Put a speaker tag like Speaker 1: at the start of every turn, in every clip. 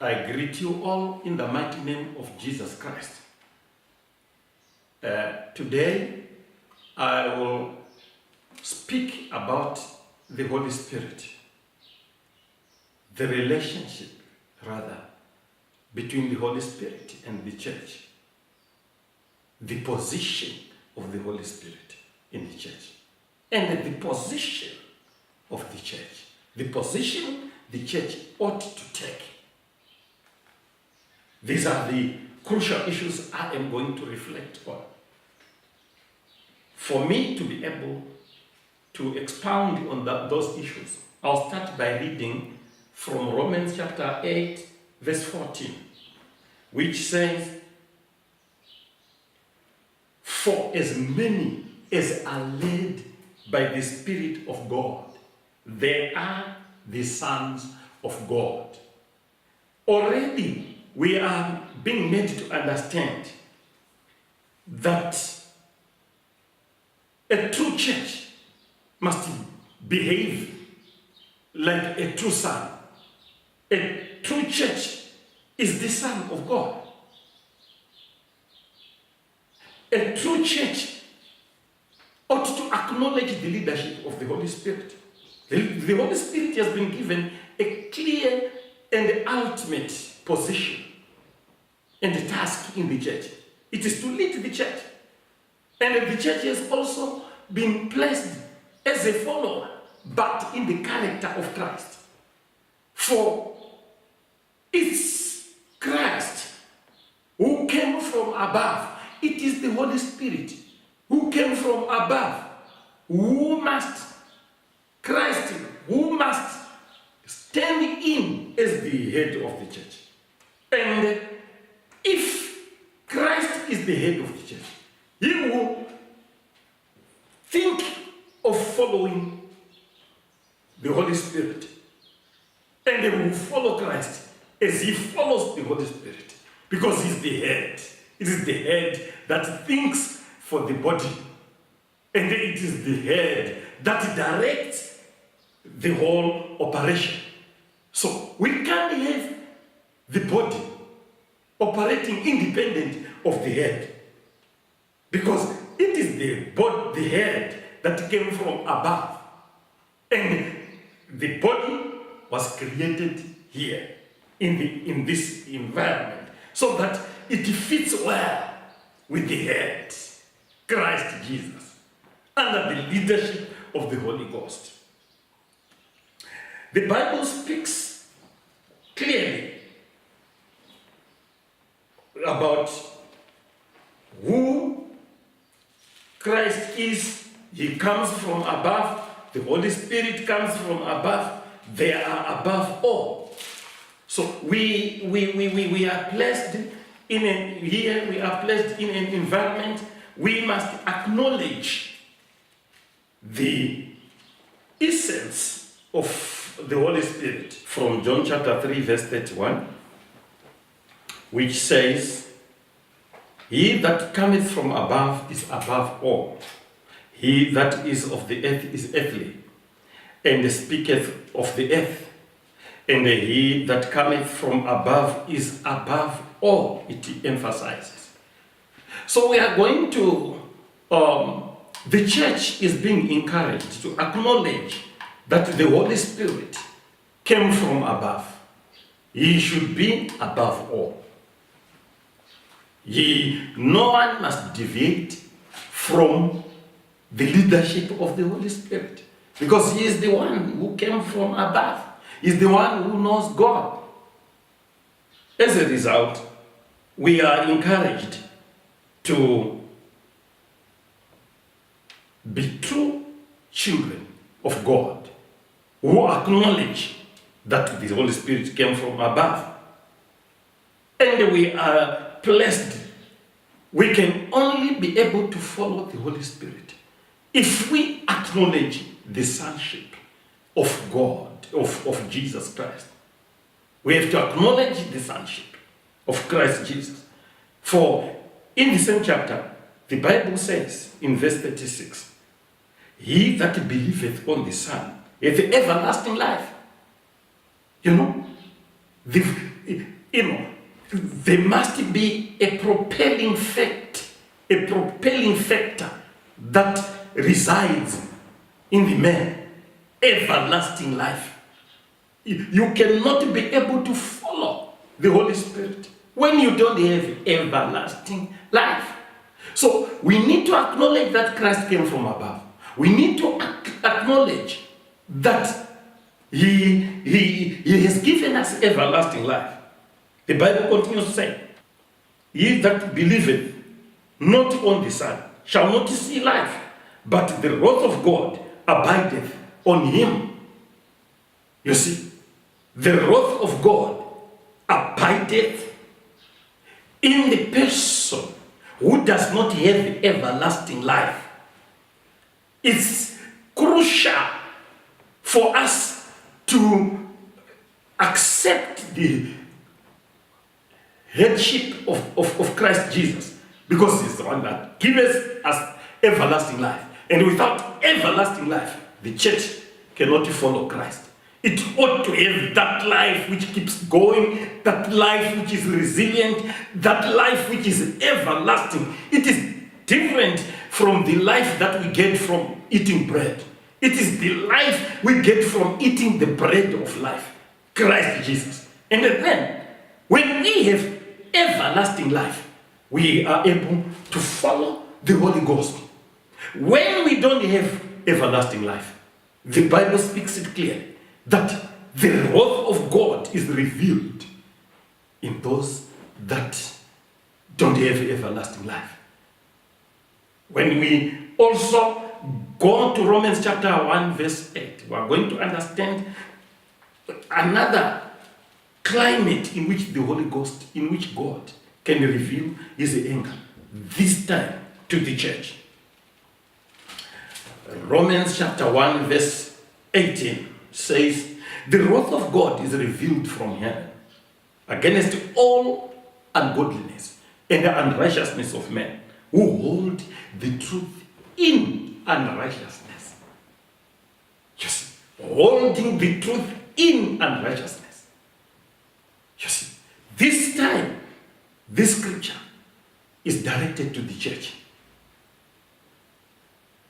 Speaker 1: I greet you all in the mighty name of Jesus Christ. Today, I will speak about the Holy Spirit, the relationship, rather, between the Holy Spirit and the church, the position of the Holy Spirit in the church, and the position of the church, the position the church ought to take. These are the crucial issues I am going to reflect on. For me to be able to expound on those issues, I'll start by reading from Romans chapter 8, verse 14, which says, "For as many as are led by the Spirit of God, they are the sons of God." Already, we are being made to understand that a true church must behave like a true son. A true church is the Son of God. A true church ought to acknowledge the leadership of the Holy Spirit. The Holy Spirit has been given a clear and ultimate position and task in the church. It is to lead the church. And the church has also been placed as a follower, but in the character of Christ. For it's Christ who came from above. It is the Holy Spirit who came from above, Christ who must stand in as the head of the church. And if Christ is the head of the church, he will think of following the Holy Spirit, and he will follow Christ as he follows the Holy Spirit, because he's the head. It is the head that thinks for the body, and it is the head that directs the whole operation. So we can't have the body operating independent of the head, because it is the head that came from above, and the body was created here in this environment so that it fits well with the head, Christ Jesus, under the leadership of the Holy Ghost. The Bible speaks clearly about who Christ is. He comes from above. The Holy Spirit comes from above. They are above all. So we are placed in an environment. We must acknowledge the essence of the Holy Spirit from John chapter 3 verse 31, which says, "He that cometh from above is above all. He that is of the earth is earthly, and speaketh of the earth. And he that cometh from above is above all," it emphasizes. So we are going to, the church is being encouraged to acknowledge that the Holy Spirit came from above. He should be above all. No one must deviate from the leadership of the Holy Spirit, because he is the one who came from above. He is the one who knows God. As a result, we are encouraged to be true children of God, who acknowledge that the Holy Spirit came from above. And we are blessed. We can only be able to follow the Holy Spirit if we acknowledge the sonship of God, of Jesus Christ. We have to acknowledge the sonship of Christ Jesus. For in the same chapter, the Bible says in verse 36, "He that believeth on the Son hath everlasting life." You know, there must be a propelling factor that resides in the man, everlasting life. You cannot be able to follow the Holy Spirit when you don't have everlasting life. So we need to acknowledge that Christ came from above. We need to acknowledge that He has given us everlasting life. The Bible continues to say, "He that believeth not on the Son shall not see life, but the wrath of God abideth on him." You see, the wrath of God abideth in the person who does not have everlasting life. It's crucial for us to accept the headship of Christ Jesus, because he's the one that gives us everlasting life. And without everlasting life, the church cannot follow Christ. It ought to have that life which keeps going, that life which is resilient, that life which is everlasting. It is different from the life that we get from eating bread. It is the life we get from eating the bread of life, Christ Jesus. And then, when we have everlasting life, we are able to follow the Holy Ghost. When we don't have everlasting life, the Bible speaks it clearly that the wrath of God is revealed in those that don't have everlasting life. When we also go to Romans chapter 1 verse 8, we are going to understand another climate in which the Holy Ghost, in which God can reveal his anger, this time to the church. Romans chapter 1 verse 18 says, "The wrath of God is revealed from heaven against all ungodliness and the unrighteousness of men who hold the truth in unrighteousness." You see, holding the truth in unrighteousness. You see, this time, this scripture is directed to the church.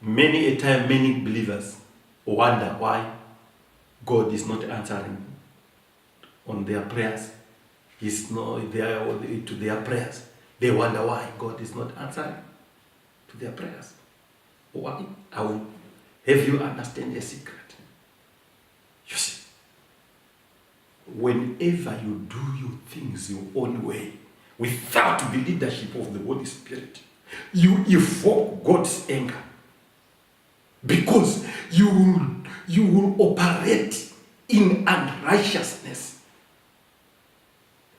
Speaker 1: Many a time, many believers wonder why God is not answering on their prayers. He's not there to their prayers. They wonder why God is not answering to their prayers. Why? I will have you understand a secret. You see, whenever you do your things your own way, without the leadership of the Holy Spirit, you evoke God's anger. Because you will operate in unrighteousness.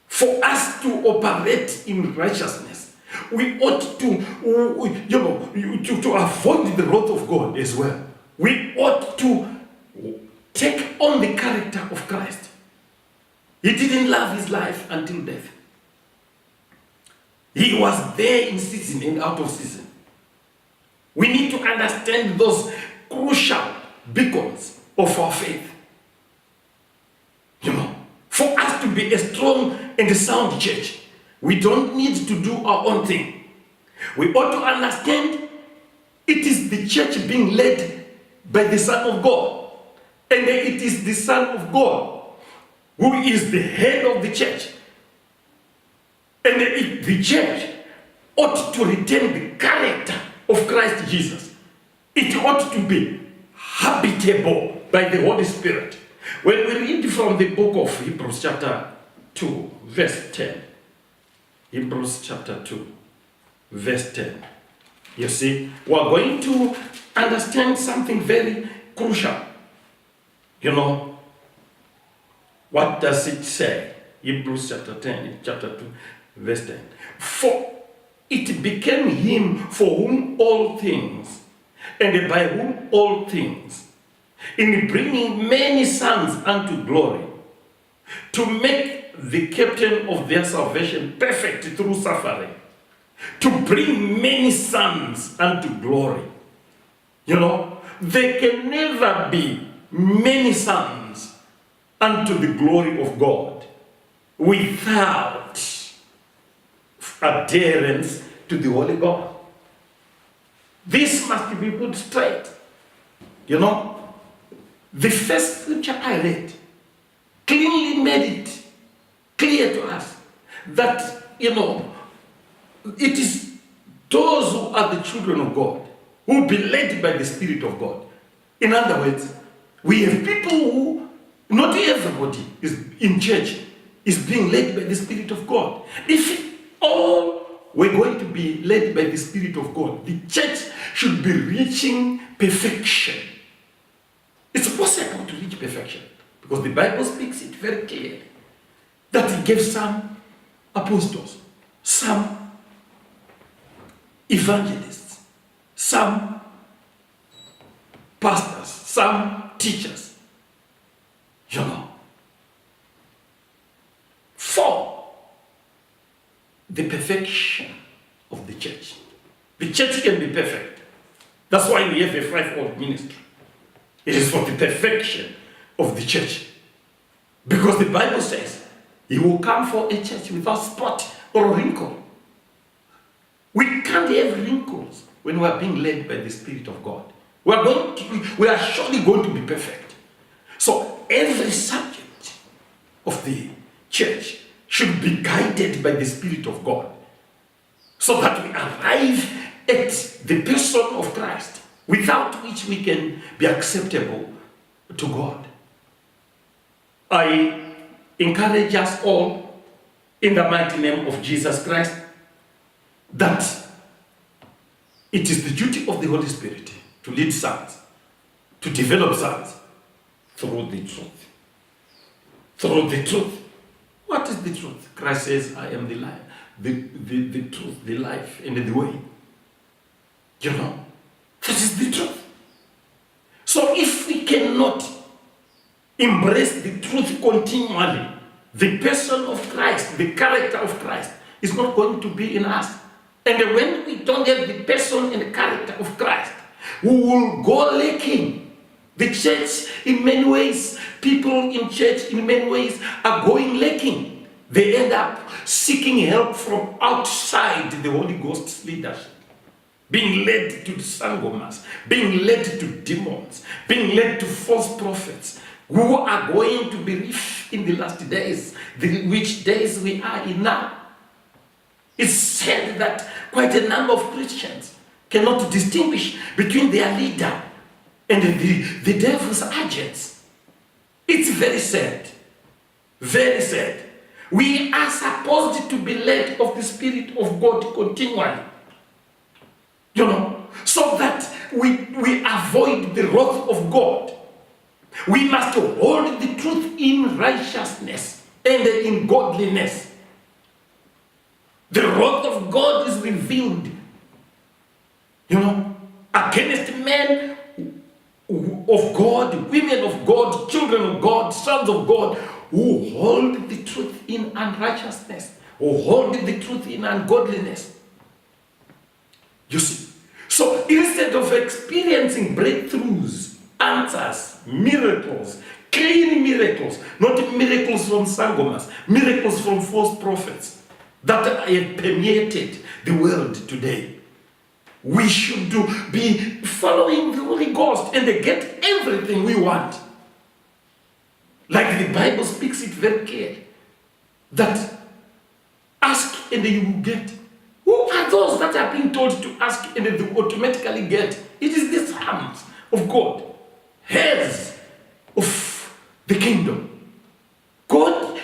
Speaker 1: For us to operate in righteousness, we ought to avoid the wrath of God as well. We ought to take on the character of Christ. He didn't love his life until death. He was there in season and out of season. We need to understand those crucial beacons of our faith. For us to be a strong and a sound church, we don't need to do our own thing. We ought to understand it is the church being led by the Son of God. And it is the Son of God who is the head of the church. And the church ought to retain the character of Christ Jesus. It ought to be habitable by the Holy Spirit. When we read from the book of Hebrews chapter 2 verse 10, Hebrews chapter 2 verse 10, you see, we're going to understand something very crucial. What does it say? Hebrews chapter 10, chapter 2 verse 10. "For it became him for whom all things, and by whom all things, in bringing many sons unto glory, to make the captain of their salvation perfect through suffering, to bring many sons unto glory." There can never be many sons unto the glory of God without adherence to the Holy God. This must be put straight. You know, the first scripture I read clearly made it clear to us that, you know, it is those who are the children of God who will be led by the Spirit of God. In other words, we have people who, not everybody is in church is being led by the Spirit of God. If all were going to be led by the Spirit of God, the church should be reaching perfection. It's possible to reach perfection because the Bible speaks it very clearly that He gave some apostles, some evangelists, some pastors, some teachers, you know, for the perfection of the church. The church can be perfect. That's why we have a fivefold ministry. It is for the perfection of the church. Because the Bible says, He will come for a church without spot or wrinkle. We can't have wrinkles when we are being led by the Spirit of God. We are surely going to be perfect. So every subject of the church should be guided by the Spirit of God, so that we arrive at the person of Christ, without which we can be acceptable to God. I encourage us all, in the mighty name of Jesus Christ, that it is the duty of the Holy Spirit to lead sons, to develop sons through the truth. Through the truth. What is the truth? Christ says, I am the life, the truth, the life, and the way. You know, that is the truth. So if we cannot embrace the truth continually, the person of Christ, the character of Christ, is not going to be in us. And when we don't have the person and the character of Christ, we will go lacking. The church, in many ways, people in church, in many ways, are going lacking. They end up seeking help from outside the Holy Ghost's leadership. Being led to sangomas, being led to demons, being led to false prophets, who are going to be rich in the last days, which days we are in now. It's said that quite a number of Christians cannot distinguish between their leader and the devil's agents. It's very sad. Very sad. We are supposed to be led of the Spirit of God continually. You know, so that we avoid the wrath of God. We must hold the truth in righteousness and in godliness. The wrath of God is revealed, you know, against men of God, women of God, children of God, sons of God, who hold the truth in unrighteousness, who hold the truth in ungodliness. You see, so instead of experiencing breakthroughs, answers, miracles, clean miracles, not miracles from sangomas, miracles from false prophets that have permeated the world today, we should be following the Holy Ghost and get everything we want. Like the Bible speaks it very clearly, that ask and you will get. Who are those that are being told to ask and they automatically get? It is the sons of God, heirs of the kingdom. God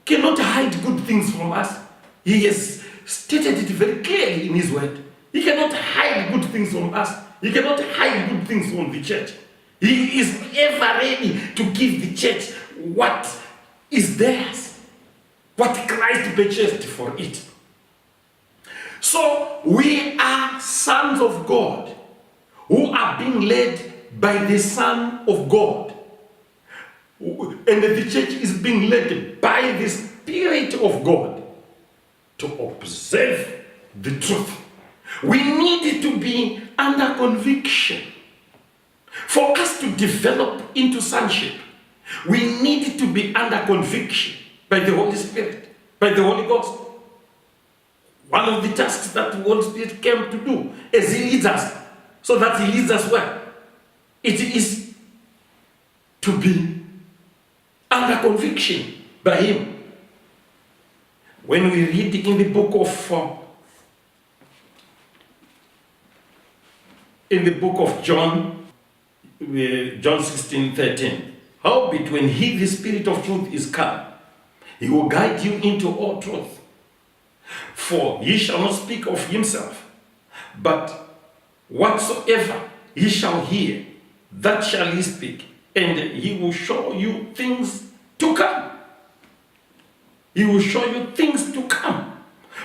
Speaker 1: cannot hide good things from us. He has stated it very clearly in His word. He cannot hide good things from us. He cannot hide good things from the church. He is ever ready to give the church what is theirs, what Christ purchased for it. So we are sons of God who are being led by the Son of God. And the church is being led by the Spirit of God to observe the truth. We need to be under conviction. For us to develop into sonship, we need to be under conviction. by the Holy Spirit, by the Holy Ghost. One of the tasks that the Holy Spirit came to do is He leads us, so that He leads us where? It is to be under conviction by Him. When we read in the book of John, John 16:13, howbeit when He, the Spirit of truth, is come, He will guide you into all truth. For He shall not speak of Himself, but whatsoever He shall hear, that shall He speak, and He will show you things to come. He will show you things to come.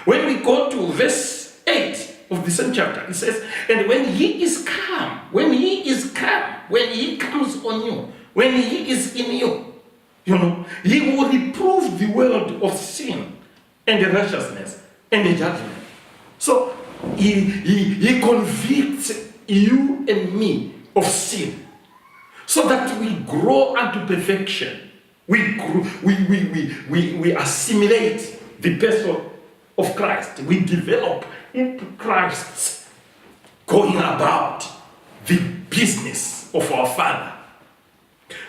Speaker 1: When we go to verse 8 of the same chapter, it says, and when He is come, when He is come, when He comes on you, when He is in you, He will reprove the world of sin and righteousness and judgment. So He convicts you and me of sin, so that we grow unto perfection. We assimilate the person of Christ. We develop into Christ's going about the business of our Father.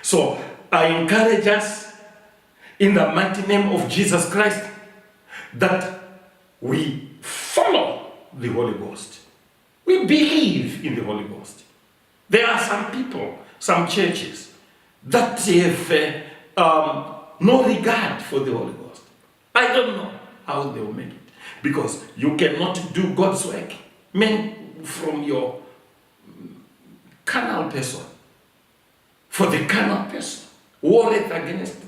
Speaker 1: So I encourage us in the mighty name of Jesus Christ that we follow the Holy Ghost. We believe in the Holy Ghost. There are some people, some churches, that have no regard for the Holy Ghost. I don't know how they will make it, because you cannot do God's work from your carnal person. For the carnal person warreth against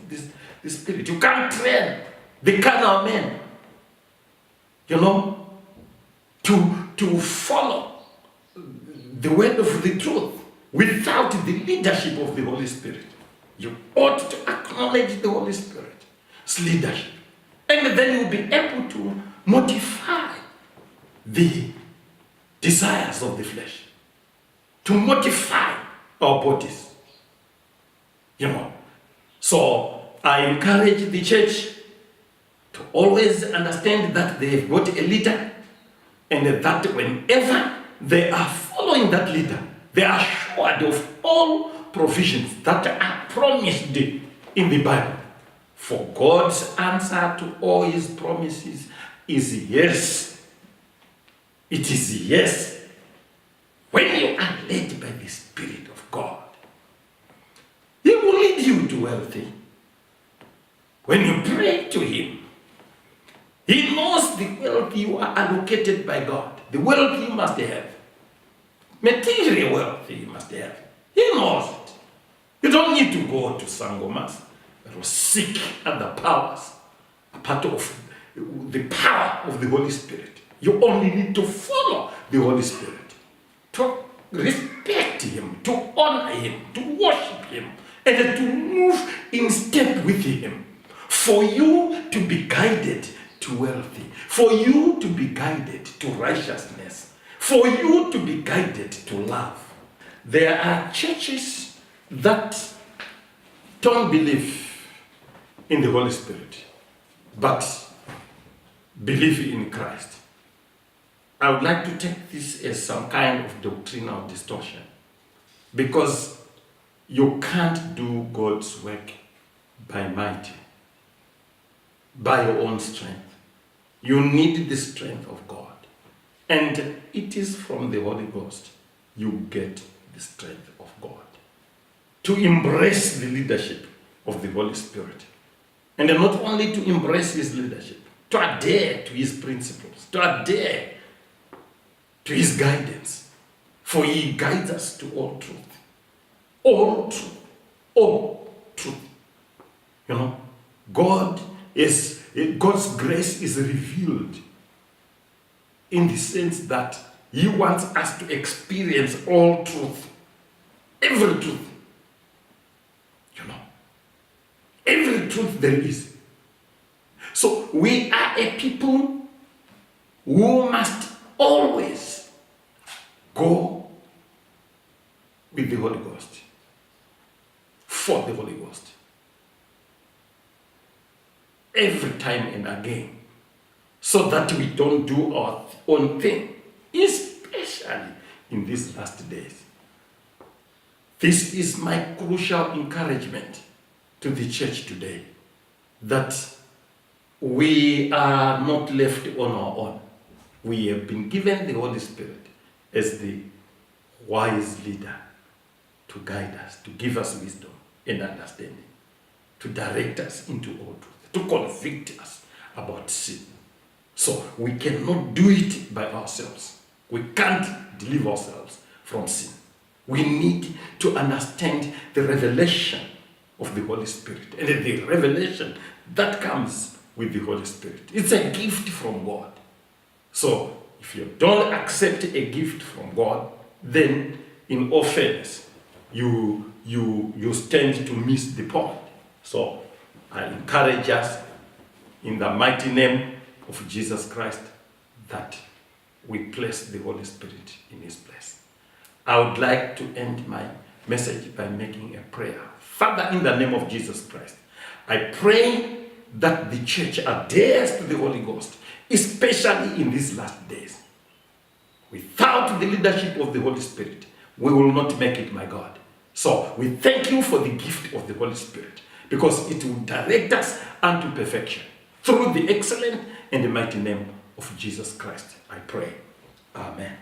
Speaker 1: the Spirit. You can't train the carnal man, to follow the word of the truth without the leadership of the Holy Spirit. You ought to acknowledge the Holy Spirit's leadership, and then you'll be able to modify the desires of the flesh, to modify our bodies. So I encourage the church to always understand that they've got a leader, and that whenever they are following that leader, they are assured of all provisions that are promised in the Bible. For God's answer to all His promises is yes. It is yes. When you are led by the Spirit of God, He will lead you to wealthy. When you pray to Him, He knows the wealth you are allocated by God, the wealth you must have, material wealth you must have. He knows it. You don't need to go to Sangomas or seek other powers, a part of the power of the Holy Spirit. You only need to follow the Holy Spirit, to respect Him, to honor Him, to worship Him, and to move in step with Him, for you to be guided to wealthy, for you to be guided to righteousness, for you to be guided to love. There are churches that don't believe in the Holy Spirit, but believe in Christ. I would like to take this as some kind of doctrinal distortion, because you can't do God's work by might, by your own strength. You need the strength of God, and it is from the Holy Ghost you get the strength of God to embrace the leadership of the Holy Spirit, and not only to embrace His leadership, to adhere to His principles, to adhere to His guidance, for He guides us to all truth. All truth. All truth. God's grace is revealed in the sense that He wants us to experience all truth. Every truth. Every truth there is. So we are a people who must always go with the Holy Ghost, for the Holy Ghost. every time and again, so that we don't do our own thing, especially in these last days. This is my crucial encouragement to the church today, that we are not left on our own. We have been given the Holy Spirit as the wise leader to guide us, to give us wisdom and understanding, to direct us into all truth, to convict us about sin. So we cannot do it by ourselves. We can't deliver ourselves from sin. We need to understand the revelation of the Holy Spirit and the revelation that comes with the Holy Spirit. It's a gift from God. So if you don't accept a gift from God, then in all fairness, you stand to miss the point. So I encourage us in the mighty name of Jesus Christ that we place the Holy Spirit in his place. I would like to end my message by making a prayer. Father, in the name of Jesus Christ, I pray that the church adheres to the Holy Ghost, especially in these last days. Without the leadership of the Holy Spirit, we will not make it, my God. So we thank you for the gift of the Holy Spirit, because it will direct us unto perfection. Through the excellent and the mighty name of Jesus Christ, I pray. Amen.